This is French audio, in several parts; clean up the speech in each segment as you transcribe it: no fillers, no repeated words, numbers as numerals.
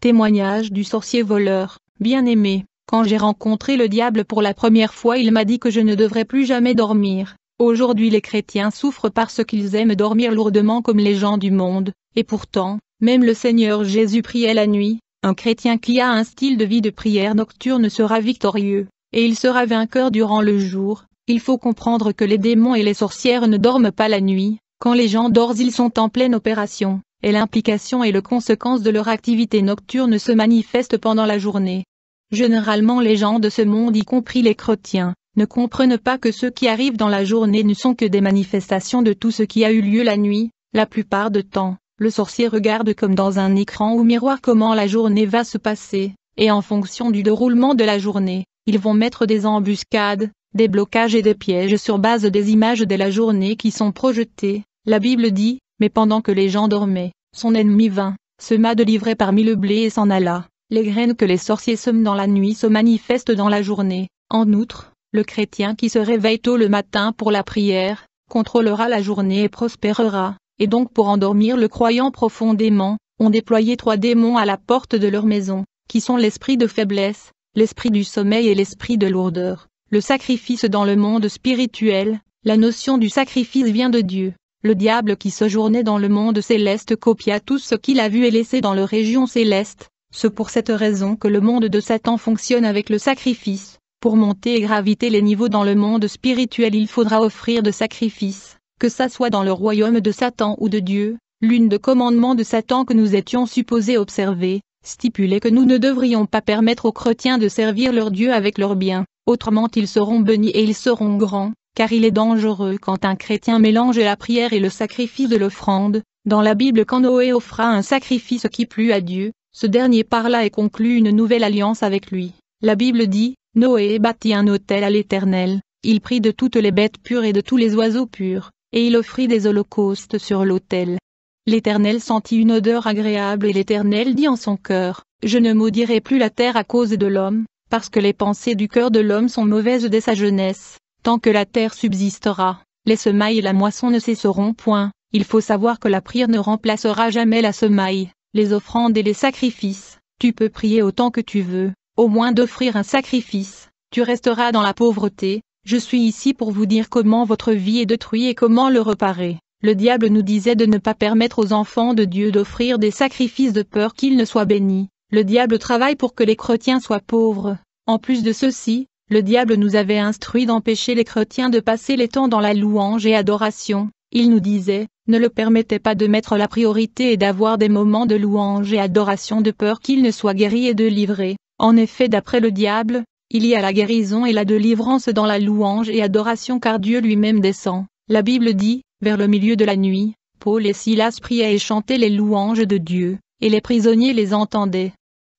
Témoignage du sorcier voleur. Bien-aimé, quand j'ai rencontré le diable pour la première fois, il m'a dit que je ne devrais plus jamais dormir. Aujourd'hui les chrétiens souffrent parce qu'ils aiment dormir lourdement comme les gens du monde, et pourtant, même le Seigneur Jésus priait la nuit. Un chrétien qui a un style de vie de prière nocturne sera victorieux, et il sera vainqueur durant le jour. Il faut comprendre que les démons et les sorcières ne dorment pas la nuit. Quand les gens dorment, ils sont en pleine opération, et l'implication et les conséquences de leur activité nocturne se manifestent pendant la journée. Généralement les gens de ce monde, y compris les chrétiens, ne comprennent pas que ce qui arrive dans la journée ne sont que des manifestations de tout ce qui a eu lieu la nuit. La plupart du temps, le sorcier regarde comme dans un écran ou miroir comment la journée va se passer, et en fonction du déroulement de la journée, ils vont mettre des embuscades, des blocages et des pièges sur base des images de la journée qui sont projetées. La Bible dit, mais pendant que les gens dormaient, son ennemi vint, sema de l'ivraie parmi le blé et s'en alla. Les graines que les sorciers sèment dans la nuit se manifestent dans la journée. En outre, le chrétien qui se réveille tôt le matin pour la prière, contrôlera la journée et prospérera. Et donc pour endormir le croyant profondément, on déployait 3 démons à la porte de leur maison, qui sont l'esprit de faiblesse, l'esprit du sommeil et l'esprit de lourdeur. Le sacrifice dans le monde spirituel, la notion du sacrifice vient de Dieu. Le diable qui séjournait dans le monde céleste copia tout ce qu'il a vu et laissé dans les régions célestes. C'est pour cette raison que le monde de Satan fonctionne avec le sacrifice. Pour monter et graviter les niveaux dans le monde spirituel, il faudra offrir de sacrifices. Que ça soit dans le royaume de Satan ou de Dieu, l'une des commandements de Satan que nous étions supposés observer, stipulait que nous ne devrions pas permettre aux chrétiens de servir leur Dieu avec leurs biens, autrement ils seront bénis et ils seront grands, car il est dangereux quand un chrétien mélange la prière et le sacrifice de l'offrande. Dans la Bible, quand Noé offra un sacrifice qui plut à Dieu, ce dernier parla et conclut une nouvelle alliance avec lui. La Bible dit, Noé bâtit un autel à l'Éternel, il prit de toutes les bêtes pures et de tous les oiseaux purs, et il offrit des holocaustes sur l'autel. L'Éternel sentit une odeur agréable et l'Éternel dit en son cœur, je ne maudirai plus la terre à cause de l'homme, parce que les pensées du cœur de l'homme sont mauvaises dès sa jeunesse. Tant que la terre subsistera, les semailles et la moisson ne cesseront point. Il faut savoir que la prière ne remplacera jamais la semaille, les offrandes et les sacrifices. Tu peux prier autant que tu veux, au moins d'offrir un sacrifice, tu resteras dans la pauvreté. Je suis ici pour vous dire comment votre vie est détruite et comment le réparer. Le diable nous disait de ne pas permettre aux enfants de Dieu d'offrir des sacrifices de peur qu'ils ne soient bénis. Le diable travaille pour que les chrétiens soient pauvres. En plus de ceci, le diable nous avait instruit d'empêcher les chrétiens de passer les temps dans la louange et adoration. Il nous disait, ne le permettez pas de mettre la priorité et d'avoir des moments de louange et adoration de peur qu'ils ne soient guéris et délivrés. En effet, d'après le diable, il y a la guérison et la délivrance dans la louange et adoration car Dieu lui-même descend. La Bible dit, vers le milieu de la nuit, Paul et Silas priaient et chantaient les louanges de Dieu, et les prisonniers les entendaient.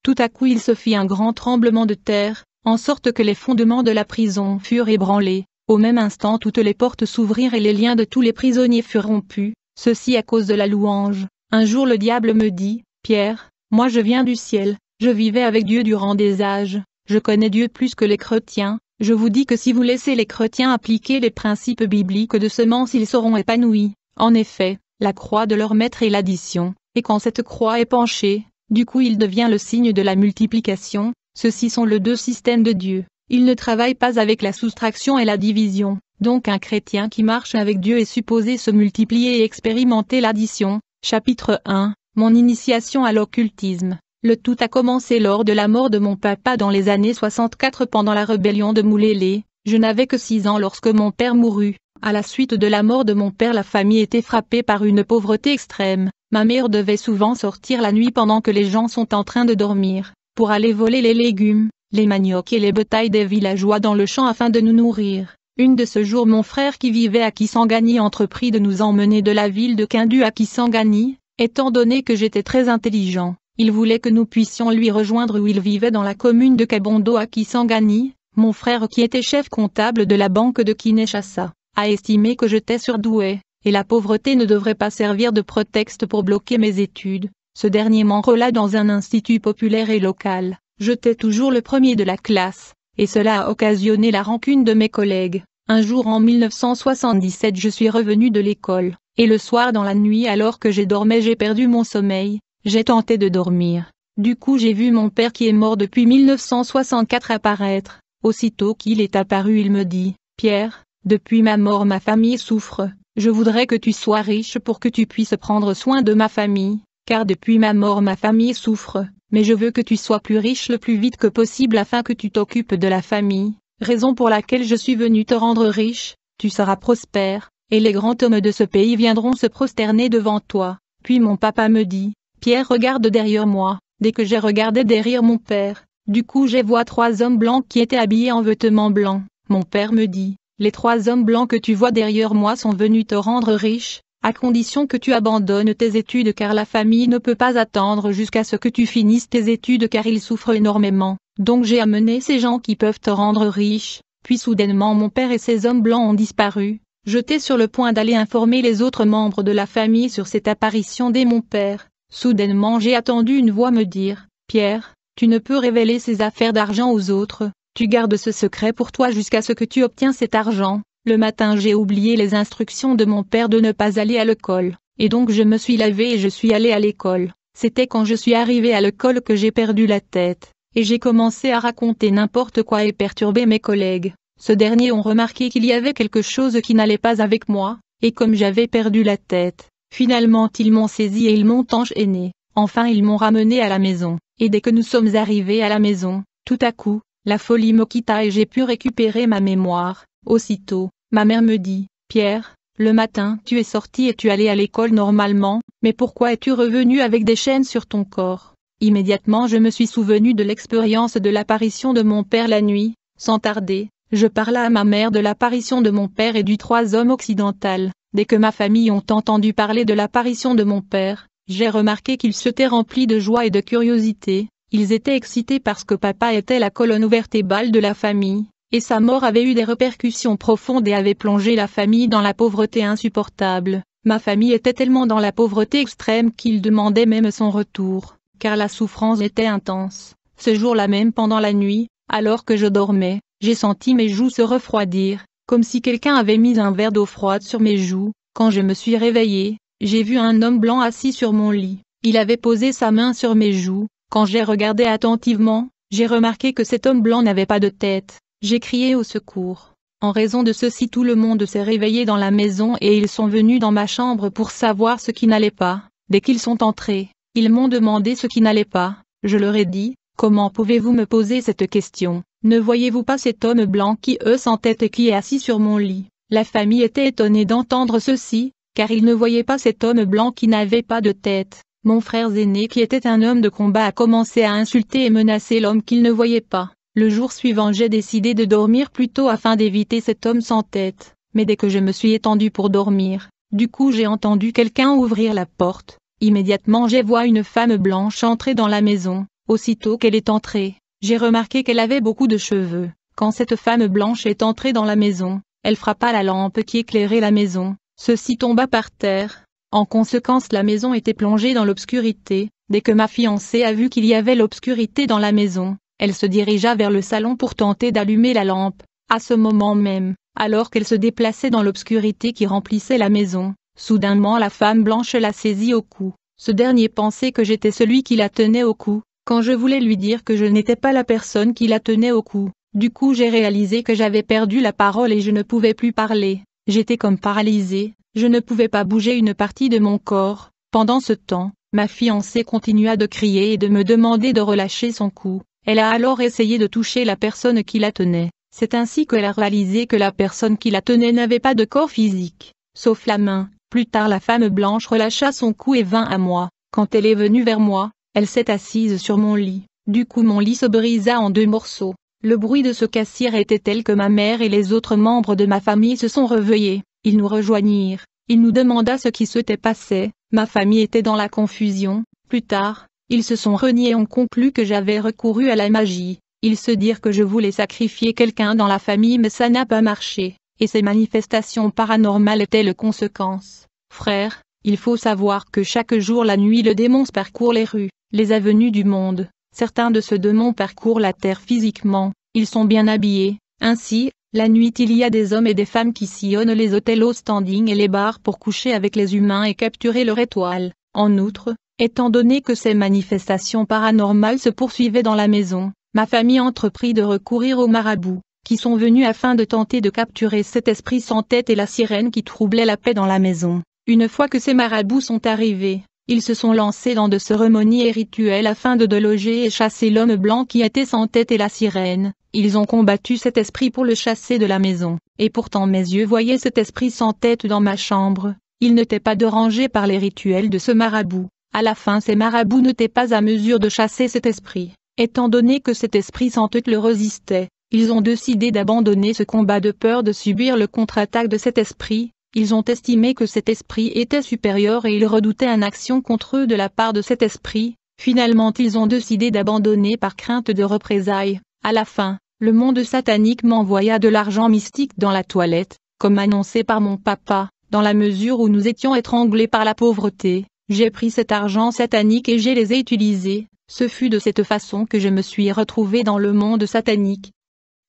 Tout à coup il se fit un grand tremblement de terre, en sorte que les fondements de la prison furent ébranlés. Au même instant toutes les portes s'ouvrirent et les liens de tous les prisonniers furent rompus, ceci à cause de la louange. Un jour le diable me dit, Pierre, moi je viens du ciel, je vivais avec Dieu durant des âges. Je connais Dieu plus que les chrétiens, je vous dis que si vous laissez les chrétiens appliquer les principes bibliques de semence ils seront épanouis. En effet, la croix de leur maître est l'addition, et quand cette croix est penchée, du coup il devient le signe de la multiplication. Ceux-ci sont les 2 systèmes de Dieu, il ne travaille pas avec la soustraction et la division, donc un chrétien qui marche avec Dieu est supposé se multiplier et expérimenter l'addition. Chapitre 1, mon initiation à l'occultisme. Le tout a commencé lors de la mort de mon papa dans les années 64 pendant la rébellion de Moulélé. Je n'avais que 6 ans lorsque mon père mourut. À la suite de la mort de mon père, la famille était frappée par une pauvreté extrême. Ma mère devait souvent sortir la nuit pendant que les gens sont en train de dormir, pour aller voler les légumes, les maniocs et les bétails des villageois dans le champ afin de nous nourrir. Une de ce jour mon frère qui vivait à Kisangani entreprit de nous emmener de la ville de Kindu à Kisangani, étant donné que j'étais très intelligent. Il voulait que nous puissions lui rejoindre où il vivait dans la commune de Kabondo à Kisangani. Mon frère qui était chef comptable de la banque de Kinshasa, a estimé que j'étais surdoué, et la pauvreté ne devrait pas servir de prétexte pour bloquer mes études. Ce dernier m'enrôla dans un institut populaire et local. J'étais toujours le premier de la classe, et cela a occasionné la rancune de mes collègues. Un jour en 1977 je suis revenu de l'école, et le soir dans la nuit alors que j'ai dormi j'ai perdu mon sommeil. J'ai tenté de dormir. Du coup j'ai vu mon père qui est mort depuis 1964 apparaître. Aussitôt qu'il est apparu il me dit, « Pierre, depuis ma mort ma famille souffre, je voudrais que tu sois riche pour que tu puisses prendre soin de ma famille, car depuis ma mort ma famille souffre, mais je veux que tu sois plus riche le plus vite que possible afin que tu t'occupes de la famille, raison pour laquelle je suis venu te rendre riche, tu seras prospère, et les grands hommes de ce pays viendront se prosterner devant toi. » Puis mon papa me dit, « Pierre regarde derrière moi. » Dès que j'ai regardé derrière mon père, du coup j'ai vu 3 hommes blancs qui étaient habillés en vêtements blancs. Mon père me dit, « Les 3 hommes blancs que tu vois derrière moi sont venus te rendre riche, à condition que tu abandonnes tes études car la famille ne peut pas attendre jusqu'à ce que tu finisses tes études car ils souffrent énormément. Donc j'ai amené ces gens qui peuvent te rendre riche. » Puis soudainement mon père et ces hommes blancs ont disparu. J'étais sur le point d'aller informer les autres membres de la famille sur cette apparition de mon père. Soudainement j'ai entendu une voix me dire, « Pierre, tu ne peux révéler ces affaires d'argent aux autres, tu gardes ce secret pour toi jusqu'à ce que tu obtiens cet argent. » Le matin j'ai oublié les instructions de mon père de ne pas aller à l'école, et donc je me suis levé et je suis allé à l'école. C'était quand je suis arrivé à l'école que j'ai perdu la tête, et j'ai commencé à raconter n'importe quoi et perturber mes collègues. Ces derniers ont remarqué qu'il y avait quelque chose qui n'allait pas avec moi, et comme j'avais perdu la tête, finalement ils m'ont saisi et ils m'ont enchaîné. Enfin ils m'ont ramené à la maison, et dès que nous sommes arrivés à la maison, tout à coup, la folie me quitta et j'ai pu récupérer ma mémoire. Aussitôt, ma mère me dit, « Pierre, le matin tu es sorti et tu allais à l'école normalement, mais pourquoi es-tu revenu avec des chaînes sur ton corps ?» Immédiatement je me suis souvenu de l'expérience de l'apparition de mon père la nuit. Sans tarder, je parla à ma mère de l'apparition de mon père et du 3 hommes occidentaux. Dès que ma famille ont entendu parler de l'apparition de mon père, j'ai remarqué qu'ils s'étaient remplis de joie et de curiosité. Ils étaient excités parce que papa était la colonne vertébrale de la famille, et sa mort avait eu des répercussions profondes et avait plongé la famille dans la pauvreté insupportable. Ma famille était tellement dans la pauvreté extrême qu'ils demandaient même son retour, car la souffrance était intense. Ce jour-là même pendant la nuit, alors que je dormais, j'ai senti mes joues se refroidir, comme si quelqu'un avait mis un verre d'eau froide sur mes joues. Quand je me suis réveillé, j'ai vu un homme blanc assis sur mon lit. Il avait posé sa main sur mes joues. Quand j'ai regardé attentivement, j'ai remarqué que cet homme blanc n'avait pas de tête. J'ai crié au secours. En raison de ceci tout le monde s'est réveillé dans la maison et ils sont venus dans ma chambre pour savoir ce qui n'allait pas. Dès qu'ils sont entrés, ils m'ont demandé ce qui n'allait pas. Je leur ai dit, « Comment pouvez-vous me poser cette question? Ne voyez-vous pas cet homme blanc qui sans tête et qui est assis sur mon lit ?» La famille était étonnée d'entendre ceci, car ils ne voyaient pas cet homme blanc qui n'avait pas de tête. Mon frère aîné qui était un homme de combat a commencé à insulter et menacer l'homme qu'il ne voyait pas. Le jour suivant j'ai décidé de dormir plus tôt afin d'éviter cet homme sans tête, mais dès que je me suis étendu pour dormir, du coup j'ai entendu quelqu'un ouvrir la porte. Immédiatement j'ai vu une femme blanche entrer dans la maison. Aussitôt qu'elle est entrée, j'ai remarqué qu'elle avait beaucoup de cheveux. Quand cette femme blanche est entrée dans la maison, elle frappa la lampe qui éclairait la maison. Ceci tomba par terre. En conséquence la maison était plongée dans l'obscurité. Dès que ma fiancée a vu qu'il y avait l'obscurité dans la maison, elle se dirigea vers le salon pour tenter d'allumer la lampe. À ce moment même, alors qu'elle se déplaçait dans l'obscurité qui remplissait la maison, soudainement la femme blanche la saisit au cou. Ce dernier pensait que j'étais celui qui la tenait au cou, quand je voulais lui dire que je n'étais pas la personne qui la tenait au cou. Du coup j'ai réalisé que j'avais perdu la parole et je ne pouvais plus parler. J'étais comme paralysée, je ne pouvais pas bouger une partie de mon corps. Pendant ce temps, ma fiancée continua de crier et de me demander de relâcher son cou. Elle a alors essayé de toucher la personne qui la tenait. C'est ainsi qu'elle a réalisé que la personne qui la tenait n'avait pas de corps physique, sauf la main. Plus tard la femme blanche relâcha son cou et vint à moi. Quand elle est venue vers moi, elle s'est assise sur mon lit. Du coup mon lit se brisa en 2 morceaux. Le bruit de ce cassir était tel que ma mère et les autres membres de ma famille se sont réveillés. Ils nous rejoignirent. Il nous demanda ce qui s'était passé. Ma famille était dans la confusion. Plus tard, ils se sont reniés et ont conclu que j'avais recouru à la magie. Ils se dirent que je voulais sacrifier quelqu'un dans la famille mais ça n'a pas marché. Et ces manifestations paranormales étaient les conséquences. Frère, il faut savoir que chaque jour la nuit le démon parcourt les rues, les avenues du monde. Certains de ces démons parcourent la terre physiquement, ils sont bien habillés. Ainsi, la nuit il y a des hommes et des femmes qui sillonnent les hôtels au standing et les bars pour coucher avec les humains et capturer leur étoile. En outre, Étant donné que ces manifestations paranormales se poursuivaient dans la maison, ma famille entreprit de recourir aux marabouts, qui sont venus afin de tenter de capturer cet esprit sans tête et la sirène qui troublait la paix dans la maison. Une fois que ces marabouts sont arrivés, ils se sont lancés dans de cérémonies et rituels afin de déloger et chasser l'homme blanc qui était sans tête et la sirène. Ils ont combattu cet esprit pour le chasser de la maison, et pourtant mes yeux voyaient cet esprit sans tête dans ma chambre. Il n'était pas dérangé par les rituels de ce marabout. À la fin ces marabouts n'étaient pas à mesure de chasser cet esprit. Étant donné que cet esprit sans tête le résistait, ils ont décidé d'abandonner ce combat de peur de subir le contre-attaque de cet esprit. Ils ont estimé que cet esprit était supérieur et ils redoutaient une action contre eux de la part de cet esprit. Finalement ils ont décidé d'abandonner par crainte de représailles. À la fin, le monde satanique m'envoya de l'argent mystique dans la toilette, comme annoncé par mon papa. Dans la mesure où nous étions étranglés par la pauvreté, j'ai pris cet argent satanique et je les ai utilisés. Ce fut de cette façon que je me suis retrouvé dans le monde satanique.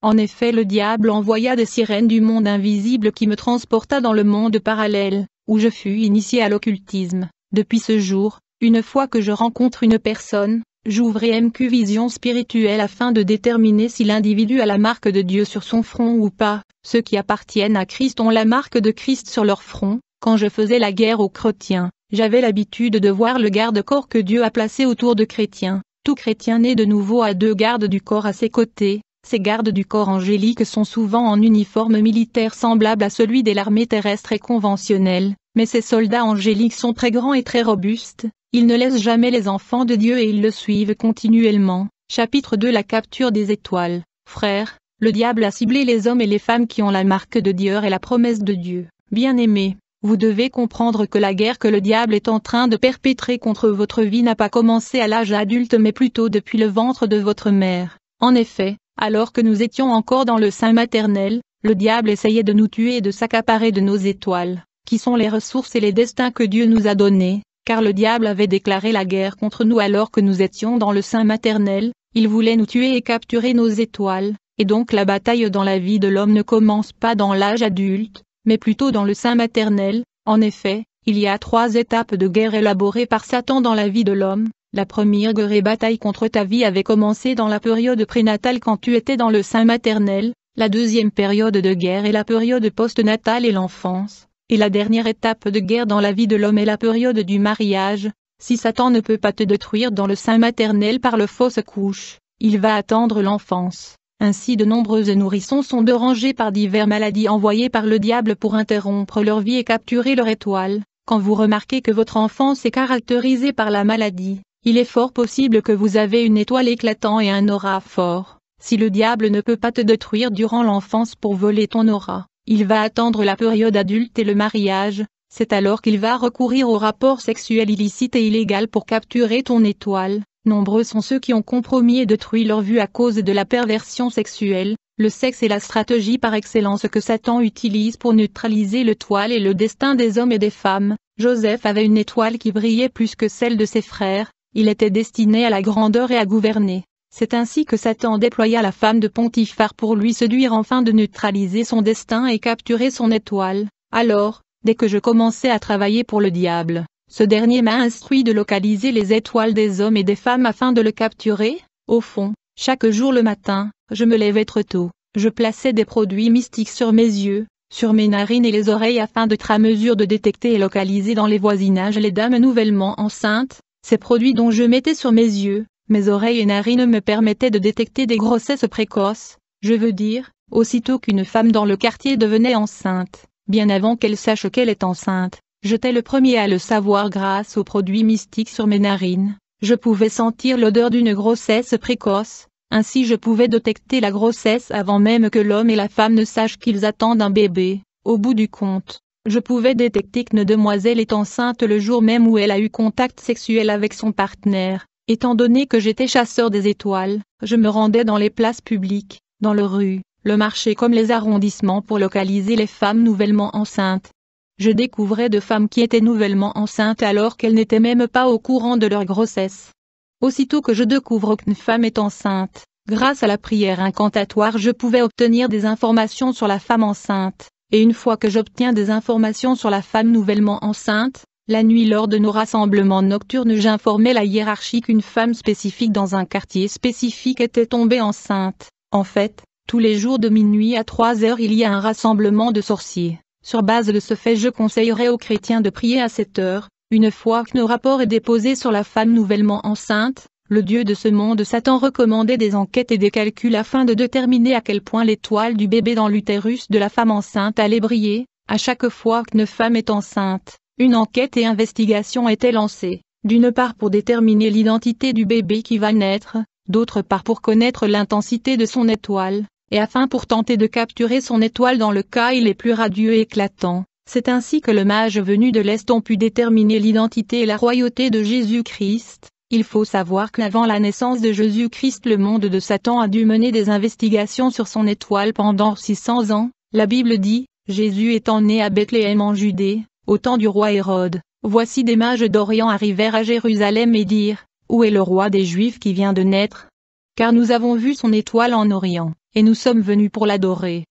En effet, le diable envoya des sirènes du monde invisible qui me transporta dans le monde parallèle, où je fus initié à l'occultisme. Depuis ce jour, une fois que je rencontre une personne, j'ouvre MQ Vision spirituelle afin de déterminer si l'individu a la marque de Dieu sur son front ou pas. Ceux qui appartiennent à Christ ont la marque de Christ sur leur front. Quand je faisais la guerre aux chrétiens, j'avais l'habitude de voir le garde-corps que Dieu a placé autour de chrétiens. Tout chrétien né de nouveau a 2 gardes du corps à ses côtés. Ces gardes du corps angéliques sont souvent en uniforme militaire semblable à celui de l'armée terrestre et conventionnelle, mais ces soldats angéliques sont très grands et très robustes. Ils ne laissent jamais les enfants de Dieu et ils le suivent continuellement. Chapitre 2 La capture des étoiles. Frères, le diable a ciblé les hommes et les femmes qui ont la marque de Dieu et la promesse de Dieu. Bien-aimés, vous devez comprendre que la guerre que le diable est en train de perpétrer contre votre vie n'a pas commencé à l'âge adulte mais plutôt depuis le ventre de votre mère. En effet, alors que nous étions encore dans le sein maternel, le diable essayait de nous tuer et de s'accaparer de nos étoiles, qui sont les ressources et les destins que Dieu nous a donnés, car le diable avait déclaré la guerre contre nous alors que nous étions dans le sein maternel. Il voulait nous tuer et capturer nos étoiles, et donc la bataille dans la vie de l'homme ne commence pas dans l'âge adulte, mais plutôt dans le sein maternel. En effet, il y a 3 étapes de guerre élaborées par Satan dans la vie de l'homme. La première guerre et bataille contre ta vie avait commencé dans la période prénatale quand tu étais dans le sein maternel, la deuxième période de guerre est la période postnatale et l'enfance, et la dernière étape de guerre dans la vie de l'homme est la période du mariage. Si Satan ne peut pas te détruire dans le sein maternel par le fausse couche, il va attendre l'enfance. Ainsi de nombreux nourrissons sont dérangés par diverses maladies envoyées par le diable pour interrompre leur vie et capturer leur étoile. Quand vous remarquez que votre enfance est caractérisée par la maladie, il est fort possible que vous avez une étoile éclatant et un aura fort. Si le diable ne peut pas te détruire durant l'enfance pour voler ton aura, il va attendre la période adulte et le mariage. C'est alors qu'il va recourir au rapport sexuel illicite et illégal pour capturer ton étoile. Nombreux sont ceux qui ont compromis et détruit leur vue à cause de la perversion sexuelle. Le sexe est la stratégie par excellence que Satan utilise pour neutraliser l'étoile et le destin des hommes et des femmes. Joseph avait une étoile qui brillait plus que celle de ses frères. Il était destiné à la grandeur et à gouverner. C'est ainsi que Satan déploya la femme de Potiphar pour lui séduire afin de neutraliser son destin et capturer son étoile. Alors, dès que je commençais à travailler pour le diable, ce dernier m'a instruit de localiser les étoiles des hommes et des femmes afin de le capturer. Au fond, chaque jour le matin, je me levais trop tôt. Je plaçais des produits mystiques sur mes yeux, sur mes narines et les oreilles afin d'être à mesure de détecter et localiser dans les voisinages les dames nouvellement enceintes. Ces produits dont je mettais sur mes yeux, mes oreilles et narines me permettaient de détecter des grossesses précoces. Je veux dire, aussitôt qu'une femme dans le quartier devenait enceinte, bien avant qu'elle sache qu'elle est enceinte, j'étais le premier à le savoir grâce aux produits mystiques sur mes narines. Je pouvais sentir l'odeur d'une grossesse précoce, ainsi je pouvais détecter la grossesse avant même que l'homme et la femme ne sachent qu'ils attendent un bébé. Au bout du compte, je pouvais détecter qu'une demoiselle est enceinte le jour même où elle a eu contact sexuel avec son partenaire. Étant donné que j'étais chasseur des étoiles, je me rendais dans les places publiques, dans les rues, le marché comme les arrondissements pour localiser les femmes nouvellement enceintes. Je découvrais de femmes qui étaient nouvellement enceintes alors qu'elles n'étaient même pas au courant de leur grossesse. Aussitôt que je découvre qu'une femme est enceinte, grâce à la prière incantatoire je pouvais obtenir des informations sur la femme enceinte. Et une fois que j'obtiens des informations sur la femme nouvellement enceinte, La nuit lors de nos rassemblements nocturnes j'informais la hiérarchie qu'une femme spécifique dans un quartier spécifique était tombée enceinte. En fait, tous les jours de minuit à 3 heures il y a un rassemblement de sorciers. Sur base de ce fait je conseillerais aux chrétiens de prier à cette heure. Une fois que nos rapports est déposé sur la femme nouvellement enceinte, le dieu de ce monde Satan recommandait des enquêtes et des calculs afin de déterminer à quel point l'étoile du bébé dans l'utérus de la femme enceinte allait briller. À chaque fois qu'une femme est enceinte, une enquête et investigation étaient lancées, d'une part pour déterminer l'identité du bébé qui va naître, d'autre part pour connaître l'intensité de son étoile, et afin pour tenter de capturer son étoile dans le cas il est plus radieux et éclatant. C'est ainsi que le mage venu de l'Est ont pu déterminer l'identité et la royauté de Jésus-Christ. Il faut savoir qu'avant la naissance de Jésus-Christ le monde de Satan a dû mener des investigations sur son étoile pendant 600 ans. La Bible dit, Jésus étant né à Bethléem en Judée, au temps du roi Hérode, voici des mages d'Orient arrivèrent à Jérusalem et dirent, où est le roi des Juifs qui vient de naître? Car nous avons vu son étoile en Orient, et nous sommes venus pour l'adorer.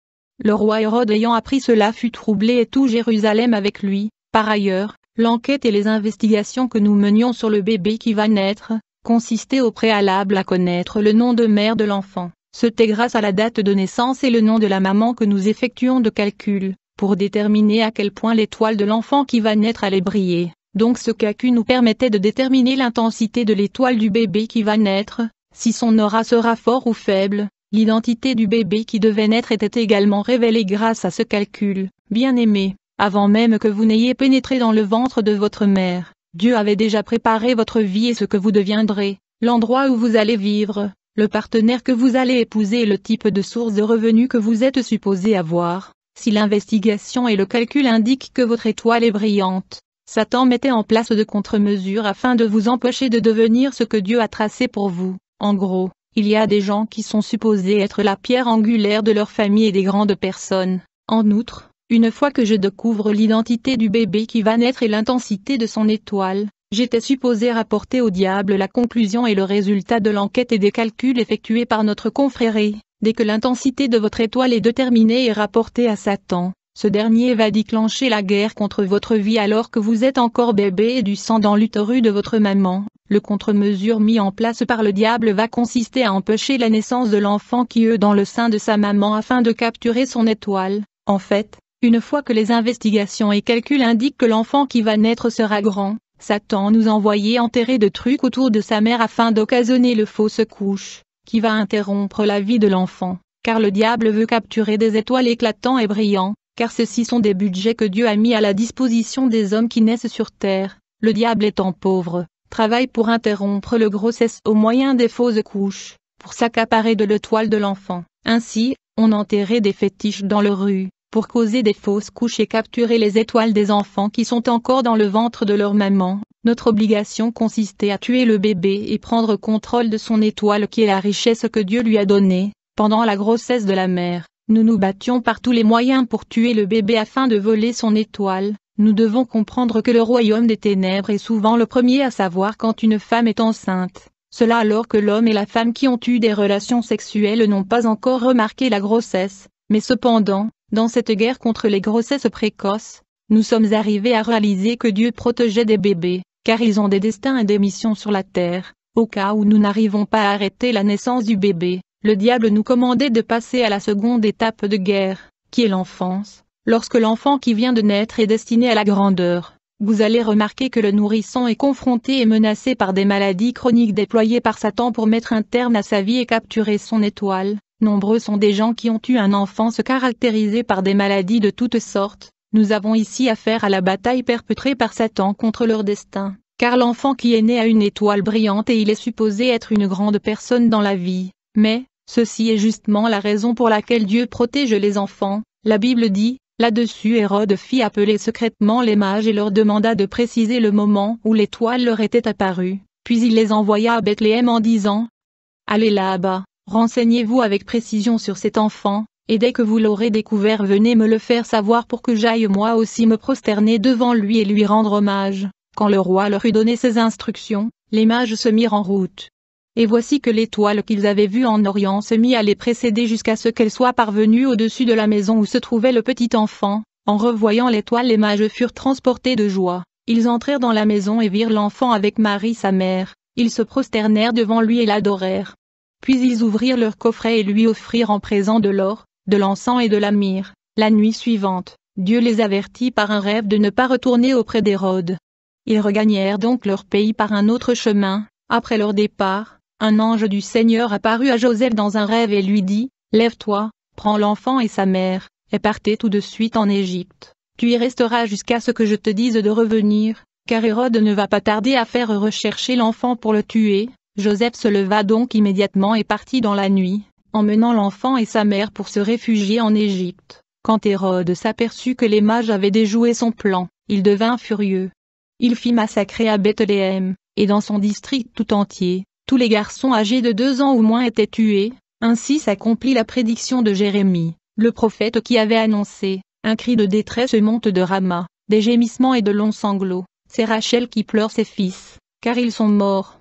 Le roi Hérode ayant appris cela fut troublé et tout Jérusalem avec lui. Par ailleurs, l'enquête et les investigations que nous menions sur le bébé qui va naître, consistaient au préalable à connaître le nom de mère de l'enfant. C'était grâce à la date de naissance et le nom de la maman que nous effectuons de calculs, pour déterminer à quel point l'étoile de l'enfant qui va naître allait briller. Donc ce calcul nous permettait de déterminer l'intensité de l'étoile du bébé qui va naître, si son aura sera fort ou faible. L'identité du bébé qui devait naître était également révélée grâce à ce calcul. Bien-aimés, avant même que vous n'ayez pénétré dans le ventre de votre mère, Dieu avait déjà préparé votre vie et ce que vous deviendrez, l'endroit où vous allez vivre, le partenaire que vous allez épouser et le type de source de revenus que vous êtes supposé avoir. Si l'investigation et le calcul indiquent que votre étoile est brillante, Satan mettait en place de contre-mesures afin de vous empêcher de devenir ce que Dieu a tracé pour vous. En gros, il y a des gens qui sont supposés être la pierre angulaire de leur famille et des grandes personnes. En outre, une fois que je découvre l'identité du bébé qui va naître et l'intensité de son étoile, j'étais supposé rapporter au diable la conclusion et le résultat de l'enquête et des calculs effectués par notre confrérie. Dès que l'intensité de votre étoile est déterminée et rapportée à Satan, ce dernier va déclencher la guerre contre votre vie alors que vous êtes encore bébé et du sang dans l'utérus de votre maman. Le contre-mesure mis en place par le diable va consister à empêcher la naissance de l'enfant qui est dans le sein de sa maman afin de capturer son étoile. En fait, une fois que les investigations et calculs indiquent que l'enfant qui va naître sera grand, Satan nous envoyait enterrer de trucs autour de sa mère afin d'occasionner le fausse couche, qui va interrompre la vie de l'enfant, car le diable veut capturer des étoiles éclatants et brillants, car ceux-ci sont des budgets que Dieu a mis à la disposition des hommes qui naissent sur terre. Le diable étant pauvre, travaille pour interrompre le grossesse au moyen des fausses couches, pour s'accaparer de l'étoile de l'enfant. Ainsi, on enterrait des fétiches dans le rue, pour causer des fausses couches et capturer les étoiles des enfants qui sont encore dans le ventre de leur maman. Notre obligation consistait à tuer le bébé et prendre contrôle de son étoile qui est la richesse que Dieu lui a donnée. Pendant la grossesse de la mère, nous nous battions par tous les moyens pour tuer le bébé afin de voler son étoile. Nous devons comprendre que le royaume des ténèbres est souvent le premier à savoir quand une femme est enceinte. Cela alors que l'homme et la femme qui ont eu des relations sexuelles n'ont pas encore remarqué la grossesse. Mais cependant, dans cette guerre contre les grossesses précoces, nous sommes arrivés à réaliser que Dieu protégeait des bébés, car ils ont des destins et des missions sur la terre. Au cas où nous n'arrivons pas à arrêter la naissance du bébé, le diable nous commandait de passer à la seconde étape de guerre, qui est l'enfance. Lorsque l'enfant qui vient de naître est destiné à la grandeur, vous allez remarquer que le nourrisson est confronté et menacé par des maladies chroniques déployées par Satan pour mettre un terme à sa vie et capturer son étoile. Nombreux sont des gens qui ont eu un enfance caractérisé par des maladies de toutes sortes. Nous avons ici affaire à la bataille perpétrée par Satan contre leur destin, car l'enfant qui est né a une étoile brillante et il est supposé être une grande personne dans la vie. Mais, ceci est justement la raison pour laquelle Dieu protège les enfants. La Bible dit, là-dessus Hérode fit appeler secrètement les mages et leur demanda de préciser le moment où l'étoile leur était apparue, puis il les envoya à Bethléem en disant, « Allez là-bas, renseignez-vous avec précision sur cet enfant, et dès que vous l'aurez découvert venez me le faire savoir pour que j'aille moi aussi me prosterner devant lui et lui rendre hommage. » Quand le roi leur eut donné ces instructions, les mages se mirent en route. Et voici que l'étoile qu'ils avaient vue en Orient se mit à les précéder jusqu'à ce qu'elle soit parvenue au-dessus de la maison où se trouvait le petit enfant. En revoyant l'étoile les mages furent transportés de joie, Ils entrèrent dans la maison et virent l'enfant avec Marie sa mère. Ils se prosternèrent devant lui et l'adorèrent. Puis ils ouvrirent leur coffret et lui offrirent en présent de l'or, de l'encens et de la myrrhe. La nuit suivante, Dieu les avertit par un rêve de ne pas retourner auprès d'Hérode. Ils regagnèrent donc leur pays par un autre chemin. Après leur départ, un ange du Seigneur apparut à Joseph dans un rêve et lui dit, « Lève-toi, prends l'enfant et sa mère, et partez tout de suite en Égypte. Tu y resteras jusqu'à ce que je te dise de revenir, car Hérode ne va pas tarder à faire rechercher l'enfant pour le tuer. » Joseph se leva donc immédiatement et partit dans la nuit, emmenant l'enfant et sa mère pour se réfugier en Égypte. Quand Hérode s'aperçut que les mages avaient déjoué son plan, il devint furieux. Il fit massacrer à Bethléem, et dans son district tout entier, tous les garçons âgés de 2 ans ou moins étaient tués. Ainsi s'accomplit la prédiction de Jérémie, le prophète qui avait annoncé, un cri de détresse monte de Rama, des gémissements et de longs sanglots. C'est Rachel qui pleure ses fils, car ils sont morts.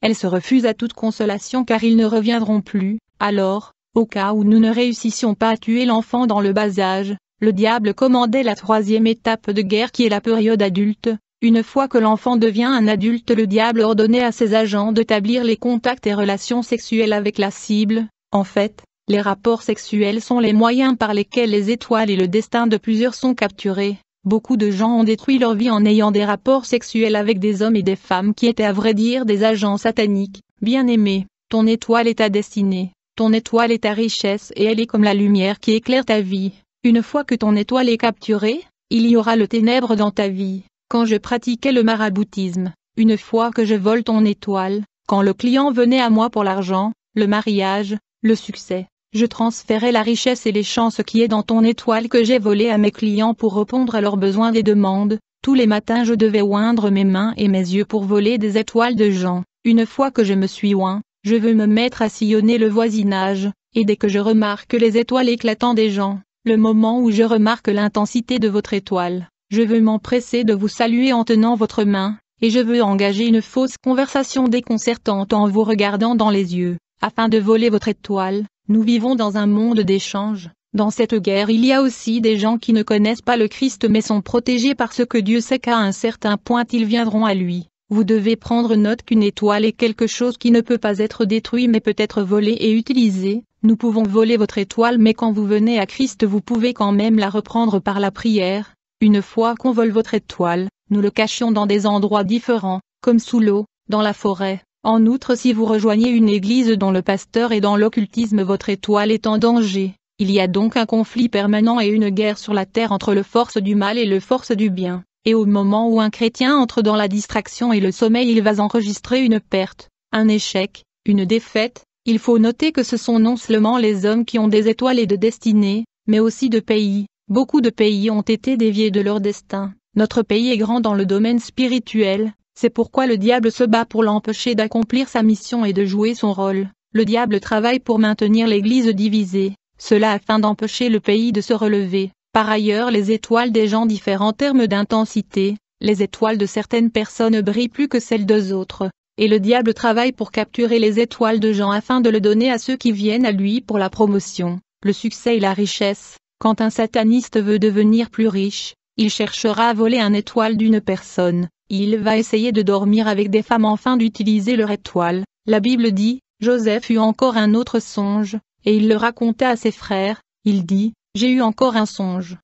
Elle se refuse à toute consolation car ils ne reviendront plus. Alors, au cas où nous ne réussissions pas à tuer l'enfant dans le bas âge, le diable commandait la 3e étape de guerre qui est la période adulte. Une fois que l'enfant devient un adulte, le diable ordonnait à ses agents d'établir les contacts et relations sexuelles avec la cible. En fait, les rapports sexuels sont les moyens par lesquels les étoiles et le destin de plusieurs sont capturés. Beaucoup de gens ont détruit leur vie en ayant des rapports sexuels avec des hommes et des femmes qui étaient à vrai dire des agents sataniques. Bien-aimé, ton étoile est ta destinée, ton étoile est ta richesse et elle est comme la lumière qui éclaire ta vie. Une fois que ton étoile est capturée, il y aura le ténèbre dans ta vie. Quand je pratiquais le maraboutisme, une fois que je vole ton étoile, quand le client venait à moi pour l'argent, le mariage, le succès, je transférais la richesse et les chances qui est dans ton étoile que j'ai volée à mes clients pour répondre à leurs besoins et demandes. Tous les matins je devais oindre mes mains et mes yeux pour voler des étoiles de gens. Une fois que je me suis oint, je veux me mettre à sillonner le voisinage, et dès que je remarque les étoiles éclatant des gens, le moment où je remarque l'intensité de votre étoile, je veux m'empresser de vous saluer en tenant votre main, et je veux engager une fausse conversation déconcertante en vous regardant dans les yeux, afin de voler votre étoile. Nous vivons dans un monde d'échange. Dans cette guerre il y a aussi des gens qui ne connaissent pas le Christ mais sont protégés parce que Dieu sait qu'à un certain point ils viendront à lui. Vous devez prendre note qu'une étoile est quelque chose qui ne peut pas être détruit mais peut être volé et utilisé. Nous pouvons voler votre étoile mais quand vous venez à Christ vous pouvez quand même la reprendre par la prière. Une fois qu'on vole votre étoile, nous le cachions dans des endroits différents, comme sous l'eau, dans la forêt. En outre, si vous rejoignez une église dont le pasteur est dans l'occultisme, votre étoile est en danger. Il y a donc un conflit permanent et une guerre sur la terre entre le force du mal et le force du bien. Et au moment où un chrétien entre dans la distraction et le sommeil, il va enregistrer une perte, un échec, une défaite. Il faut noter que ce sont non seulement les hommes qui ont des étoiles et de destinée, mais aussi de pays. Beaucoup de pays ont été déviés de leur destin. Notre pays est grand dans le domaine spirituel, c'est pourquoi le diable se bat pour l'empêcher d'accomplir sa mission et de jouer son rôle. Le diable travaille pour maintenir l'Église divisée, cela afin d'empêcher le pays de se relever. Par ailleurs, les étoiles des gens diffèrent en termes d'intensité, les étoiles de certaines personnes brillent plus que celles des autres, et le diable travaille pour capturer les étoiles de gens afin de le donner à ceux qui viennent à lui pour la promotion, le succès et la richesse. Quand un sataniste veut devenir plus riche, il cherchera à voler une étoile d'une personne. Il va essayer de dormir avec des femmes afin d'utiliser leur étoile. La Bible dit, Joseph eut encore un autre songe, et il le raconta à ses frères. Il dit, j'ai eu encore un songe.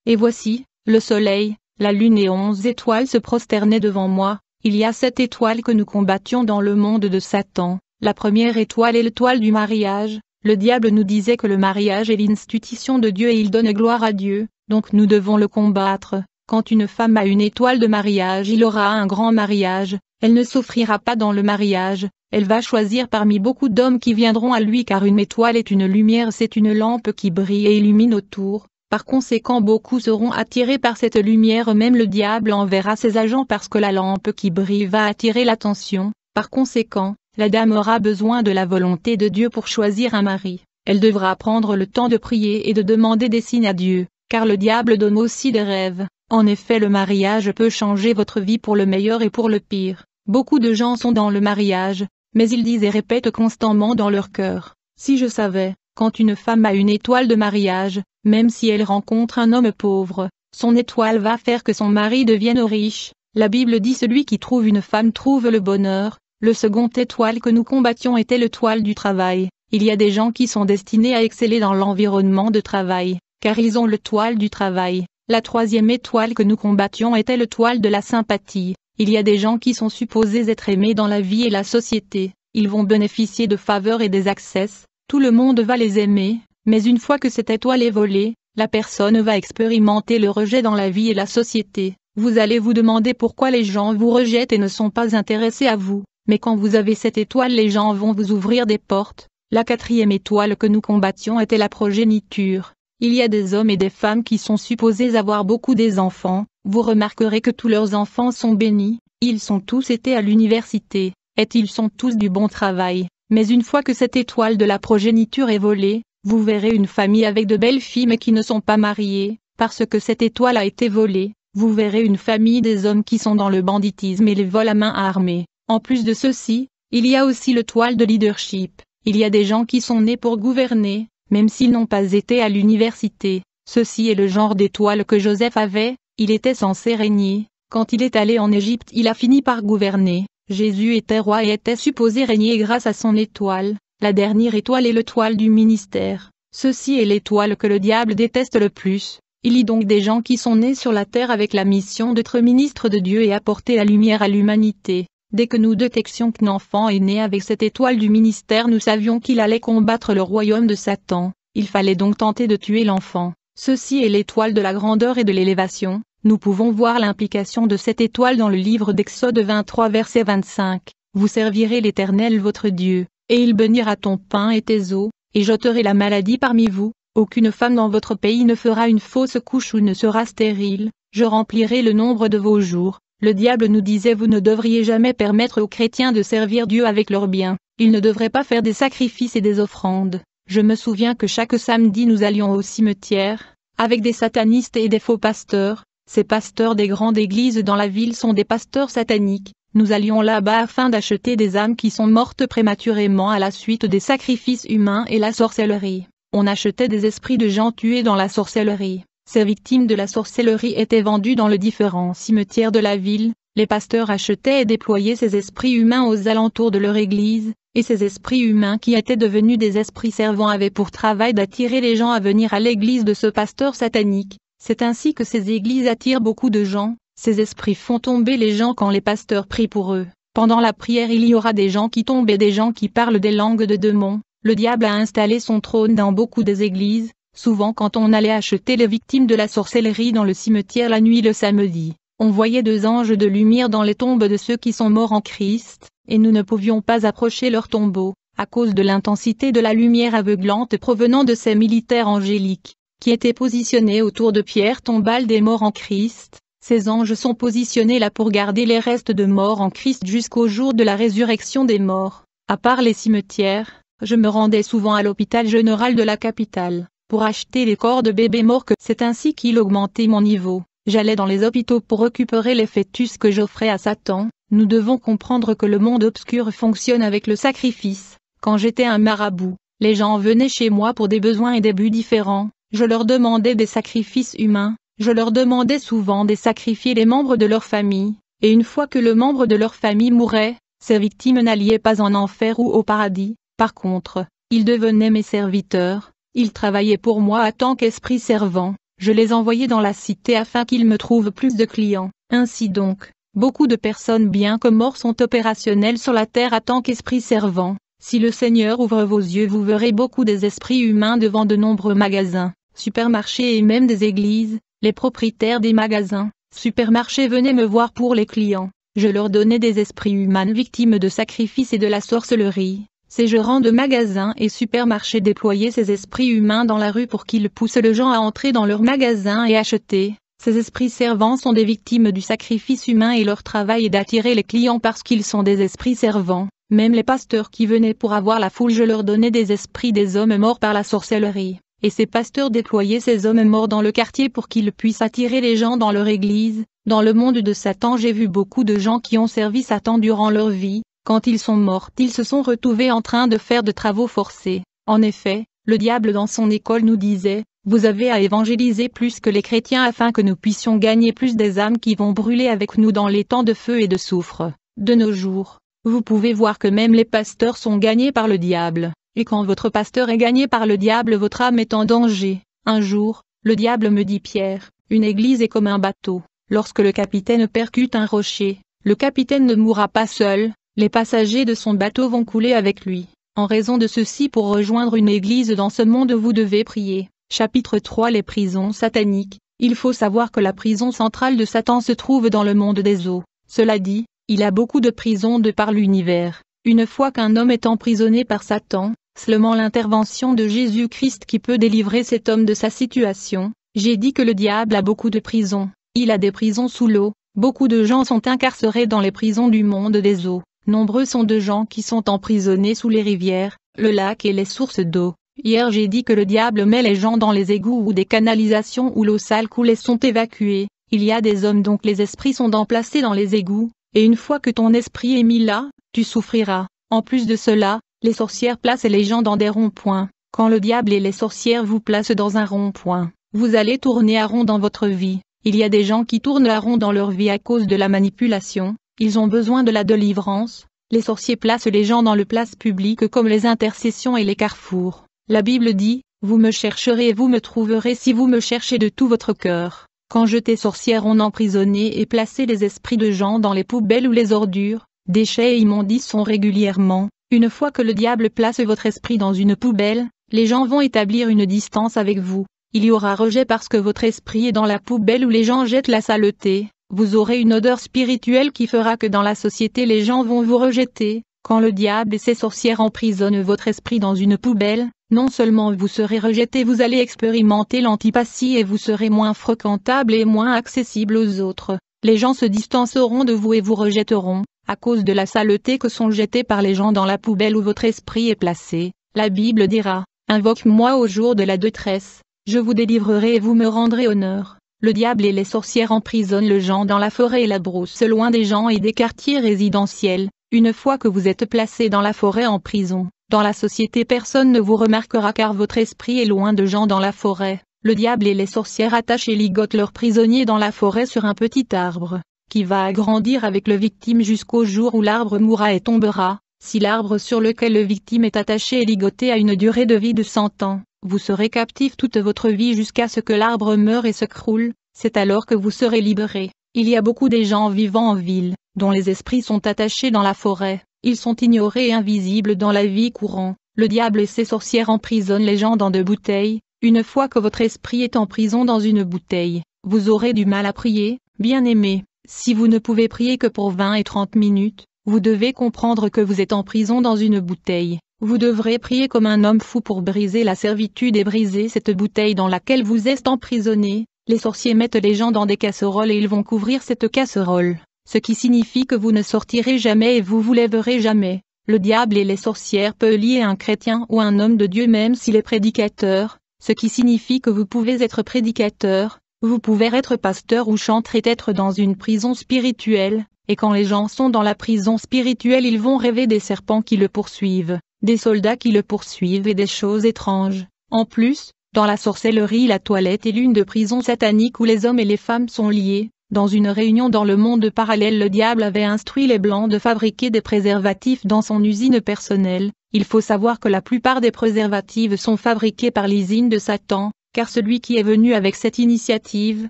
Et voici, le soleil, la lune et 11 étoiles se prosternaient devant moi. Il y a 7 étoiles que nous combattions dans le monde de Satan. La première étoile est l'étoile du mariage. Le diable nous disait que le mariage est l'institution de Dieu et il donne gloire à Dieu, donc nous devons le combattre. Quand une femme a une étoile de mariage, il aura un grand mariage, elle ne souffrira pas dans le mariage, elle va choisir parmi beaucoup d'hommes qui viendront à lui car une étoile est une lumière, c'est une lampe qui brille et illumine autour. Par conséquent beaucoup seront attirés par cette lumière, même le diable enverra ses agents parce que la lampe qui brille va attirer l'attention. Par conséquent, la dame aura besoin de la volonté de Dieu pour choisir un mari. Elle devra prendre le temps de prier et de demander des signes à Dieu, car le diable donne aussi des rêves. En effet, le mariage peut changer votre vie pour le meilleur et pour le pire. Beaucoup de gens sont dans le mariage, mais ils disent et répètent constamment dans leur cœur, si je savais, quand une femme a une étoile de mariage, même si elle rencontre un homme pauvre, son étoile va faire que son mari devienne riche. La Bible dit celui qui trouve une femme trouve le bonheur. Le second étoile que nous combattions était l'étoile du travail. Il y a des gens qui sont destinés à exceller dans l'environnement de travail, car ils ont l'étoile du travail. La troisième étoile que nous combattions était l'étoile de la sympathie. Il y a des gens qui sont supposés être aimés dans la vie et la société. Ils vont bénéficier de faveurs et des accès. Tout le monde va les aimer, mais une fois que cette étoile est volée, la personne va expérimenter le rejet dans la vie et la société. Vous allez vous demander pourquoi les gens vous rejettent et ne sont pas intéressés à vous. Mais quand vous avez cette étoile, les gens vont vous ouvrir des portes. La quatrième étoile que nous combattions était la progéniture. Il y a des hommes et des femmes qui sont supposés avoir beaucoup d'enfants. Vous remarquerez que tous leurs enfants sont bénis. Ils sont tous été à l'université, et ils sont tous du bon travail. Mais une fois que cette étoile de la progéniture est volée, vous verrez une famille avec de belles filles mais qui ne sont pas mariées, parce que cette étoile a été volée. Vous verrez une famille des hommes qui sont dans le banditisme et les vols à main armée. En plus de ceci, il y a aussi l'étoile de leadership. Il y a des gens qui sont nés pour gouverner, même s'ils n'ont pas été à l'université. Ceci est le genre d'étoile que Joseph avait, il était censé régner. Quand il est allé en Égypte, il a fini par gouverner. Jésus était roi et était supposé régner grâce à son étoile. La dernière étoile est l'étoile du ministère. Ceci est l'étoile que le diable déteste le plus. Il y a donc des gens qui sont nés sur la terre avec la mission d'être ministres de Dieu et apporter la lumière à l'humanité. Dès que nous détections qu'un enfant est né avec cette étoile du ministère, nous savions qu'il allait combattre le royaume de Satan. Il fallait donc tenter de tuer l'enfant. Ceci est l'étoile de la grandeur et de l'élévation. Nous pouvons voir l'implication de cette étoile dans le livre d'Exode 23 verset 25. Vous servirez l'Éternel votre Dieu, et il bénira ton pain et tes eaux, et j'ôterai la maladie parmi vous. Aucune femme dans votre pays ne fera une fausse couche ou ne sera stérile. Je remplirai le nombre de vos jours. Le diable nous disait vous ne devriez jamais permettre aux chrétiens de servir Dieu avec leurs biens. Ils ne devraient pas faire des sacrifices et des offrandes. Je me souviens que chaque samedi nous allions au cimetière, avec des satanistes et des faux pasteurs. Ces pasteurs des grandes églises dans la ville sont des pasteurs sataniques. Nous allions là-bas afin d'acheter des âmes qui sont mortes prématurément à la suite des sacrifices humains et la sorcellerie. On achetait des esprits de gens tués dans la sorcellerie. Ces victimes de la sorcellerie étaient vendues dans les différents cimetières de la ville. Les pasteurs achetaient et déployaient ces esprits humains aux alentours de leur église, et ces esprits humains qui étaient devenus des esprits servants avaient pour travail d'attirer les gens à venir à l'église de ce pasteur satanique. C'est ainsi que ces églises attirent beaucoup de gens. Ces esprits font tomber les gens quand les pasteurs prient pour eux. Pendant la prière, il y aura des gens qui tombent et des gens qui parlent des langues de démons. Le diable a installé son trône dans beaucoup des églises. Souvent quand on allait acheter les victimes de la sorcellerie dans le cimetière la nuit le samedi, on voyait deux anges de lumière dans les tombes de ceux qui sont morts en Christ, et nous ne pouvions pas approcher leur tombeau, à cause de l'intensité de la lumière aveuglante provenant de ces militaires angéliques, qui étaient positionnés autour de pierres tombales des morts en Christ. Ces anges sont positionnés là pour garder les restes de morts en Christ jusqu'au jour de la résurrection des morts. À part les cimetières, je me rendais souvent à l'hôpital général de la capitale pour acheter les corps de bébés morts. C'est ainsi qu'il augmentait mon niveau. J'allais dans les hôpitaux pour récupérer les fœtus que j'offrais à Satan. Nous devons comprendre que le monde obscur fonctionne avec le sacrifice. Quand j'étais un marabout, les gens venaient chez moi pour des besoins et des buts différents. Je leur demandais des sacrifices humains. Je leur demandais souvent de sacrifier les membres de leur famille. Et une fois que le membre de leur famille mourait, ces victimes n'allaient pas en enfer ou au paradis. Par contre, ils devenaient mes serviteurs. Ils travaillaient pour moi en tant qu'esprit servant. Je les envoyais dans la cité afin qu'ils me trouvent plus de clients. Ainsi donc, beaucoup de personnes bien que mortes sont opérationnelles sur la terre en tant qu'esprit servant. Si le Seigneur ouvre vos yeux, vous verrez beaucoup des esprits humains devant de nombreux magasins, supermarchés et même des églises. Les propriétaires des magasins, supermarchés venaient me voir pour les clients. Je leur donnais des esprits humains victimes de sacrifices et de la sorcellerie. Ces gérants de magasins et supermarchés déployaient ces esprits humains dans la rue pour qu'ils poussent les gens à entrer dans leurs magasins et acheter. Ces esprits servants sont des victimes du sacrifice humain et leur travail est d'attirer les clients parce qu'ils sont des esprits servants. Même les pasteurs qui venaient pour avoir la foule, je leur donnais des esprits des hommes morts par la sorcellerie. Et ces pasteurs déployaient ces hommes morts dans le quartier pour qu'ils puissent attirer les gens dans leur église. Dans le monde de Satan, j'ai vu beaucoup de gens qui ont servi Satan durant leur vie. Quand ils sont morts, ils se sont retrouvés en train de faire de travaux forcés. En effet, le diable dans son école nous disait, vous avez à évangéliser plus que les chrétiens afin que nous puissions gagner plus des âmes qui vont brûler avec nous dans les temps de feu et de soufre. De nos jours, vous pouvez voir que même les pasteurs sont gagnés par le diable, et quand votre pasteur est gagné par le diable, votre âme est en danger. Un jour, le diable me dit: Pierre, une église est comme un bateau. Lorsque le capitaine percute un rocher, le capitaine ne mourra pas seul, les passagers de son bateau vont couler avec lui. En raison de ceci, pour rejoindre une église dans ce monde, vous devez prier. Chapitre 3: Les prisons sataniques. Il faut savoir que la prison centrale de Satan se trouve dans le monde des eaux. Cela dit, il a beaucoup de prisons de par l'univers. Une fois qu'un homme est emprisonné par Satan, seulement l'intervention de Jésus-Christ qui peut délivrer cet homme de sa situation. J'ai dit que le diable a beaucoup de prisons. Il a des prisons sous l'eau. Beaucoup de gens sont incarcérés dans les prisons du monde des eaux. Nombreux sont de gens qui sont emprisonnés sous les rivières, le lac et les sources d'eau. Hier j'ai dit que le diable met les gens dans les égouts ou des canalisations où l'eau sale coule et sont évacués. Il y a des hommes dont les esprits sont emplacés dans les égouts, et une fois que ton esprit est mis là, tu souffriras. En plus de cela, les sorcières placent les gens dans des ronds-points. Quand le diable et les sorcières vous placent dans un rond-point, vous allez tourner à rond dans votre vie. Il y a des gens qui tournent à rond dans leur vie à cause de la manipulation. Ils ont besoin de la délivrance. Les sorciers placent les gens dans le place publique comme les intercessions et les carrefours. La Bible dit, vous me chercherez et vous me trouverez si vous me cherchez de tout votre cœur. Quand jeter sorcières ont emprisonné et placé les esprits de gens dans les poubelles ou les ordures, déchets et immondices sont régulièrement. Une fois que le diable place votre esprit dans une poubelle, les gens vont établir une distance avec vous. Il y aura rejet parce que votre esprit est dans la poubelle où les gens jettent la saleté. Vous aurez une odeur spirituelle qui fera que dans la société les gens vont vous rejeter. Quand le diable et ses sorcières emprisonnent votre esprit dans une poubelle, non seulement vous serez rejeté, vous allez expérimenter l'antipathie et vous serez moins fréquentable et moins accessible aux autres. Les gens se distanceront de vous et vous rejetteront, à cause de la saleté que sont jetés par les gens dans la poubelle où votre esprit est placé. La Bible dira, invoque-moi au jour de la détresse, je vous délivrerai et vous me rendrez honneur. Le diable et les sorcières emprisonnent les gens dans la forêt et la brousse loin des gens et des quartiers résidentiels. Une fois que vous êtes placé dans la forêt en prison, dans la société personne ne vous remarquera car votre esprit est loin de gens dans la forêt. Le diable et les sorcières attachent et ligotent leurs prisonniers dans la forêt sur un petit arbre, qui va agrandir avec le victime jusqu'au jour où l'arbre mourra et tombera. Si l'arbre sur lequel le victime est attaché est ligoté a une durée de vie de 100 ans, vous serez captif toute votre vie jusqu'à ce que l'arbre meure et se croule, c'est alors que vous serez libéré. Il y a beaucoup de gens vivant en ville, dont les esprits sont attachés dans la forêt, ils sont ignorés et invisibles dans la vie courante. Le diable et ses sorcières emprisonnent les gens dans de bouteilles. Une fois que votre esprit est en prison dans une bouteille, vous aurez du mal à prier, bien-aimé. Si vous ne pouvez prier que pour 20 et 30 minutes, vous devez comprendre que vous êtes en prison dans une bouteille. Vous devrez prier comme un homme fou pour briser la servitude et briser cette bouteille dans laquelle vous êtes emprisonné. Les sorciers mettent les gens dans des casseroles et ils vont couvrir cette casserole, ce qui signifie que vous ne sortirez jamais et vous vous lèverez jamais. Le diable et les sorcières peuvent lier un chrétien ou un homme de Dieu même s'il est prédicateur, ce qui signifie que vous pouvez être prédicateur, vous pouvez être pasteur ou chanteur et être dans une prison spirituelle, et quand les gens sont dans la prison spirituelle ils vont rêver des serpents qui le poursuivent, des soldats qui le poursuivent et des choses étranges. En plus, dans la sorcellerie la toilette est l'une de prisons sataniques où les hommes et les femmes sont liés. Dans une réunion dans le monde parallèle le diable avait instruit les blancs de fabriquer des préservatifs dans son usine personnelle. Il faut savoir que la plupart des préservatifs sont fabriqués par l'usine de Satan, car celui qui est venu avec cette initiative,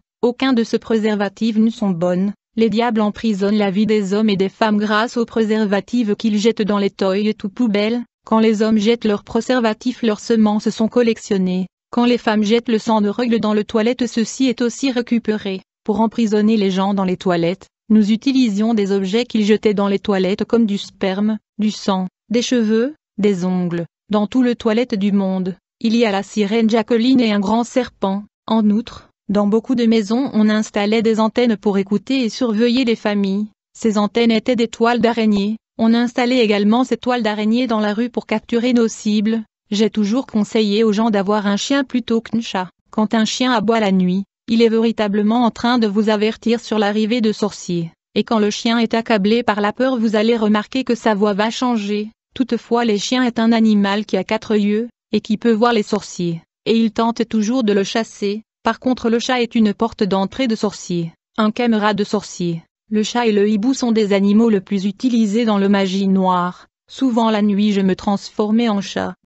aucun de ces préservatifs ne sont bons. Les diables emprisonnent la vie des hommes et des femmes grâce aux préservatifs qu'ils jettent dans les toilettes ou poubelles. Quand les hommes jettent leurs préservatifs, leurs semences sont collectionnées. Quand les femmes jettent le sang de règle dans les toilettes, ceci est aussi récupéré. Pour emprisonner les gens dans les toilettes, nous utilisions des objets qu'ils jetaient dans les toilettes comme du sperme, du sang, des cheveux, des ongles. Dans tout le toilette du monde, il y a la sirène Jacqueline et un grand serpent. En outre, dans beaucoup de maisons on installait des antennes pour écouter et surveiller les familles. Ces antennes étaient des toiles d'araignée. On installait également ces toiles d'araignée dans la rue pour capturer nos cibles. J'ai toujours conseillé aux gens d'avoir un chien plutôt qu'un chat. Quand un chien aboie la nuit, il est véritablement en train de vous avertir sur l'arrivée de sorciers. Et quand le chien est accablé par la peur, vous allez remarquer que sa voix va changer. Toutefois, les chiens est un animal qui a 4 yeux, et qui peut voir les sorciers. et il tente toujours de le chasser. Par contre le chat est une porte d'entrée de sorcier, un camarade de sorcier. Le chat et le hibou sont des animaux les plus utilisés dans le magie noire. Souvent la nuit je me transformais en chat.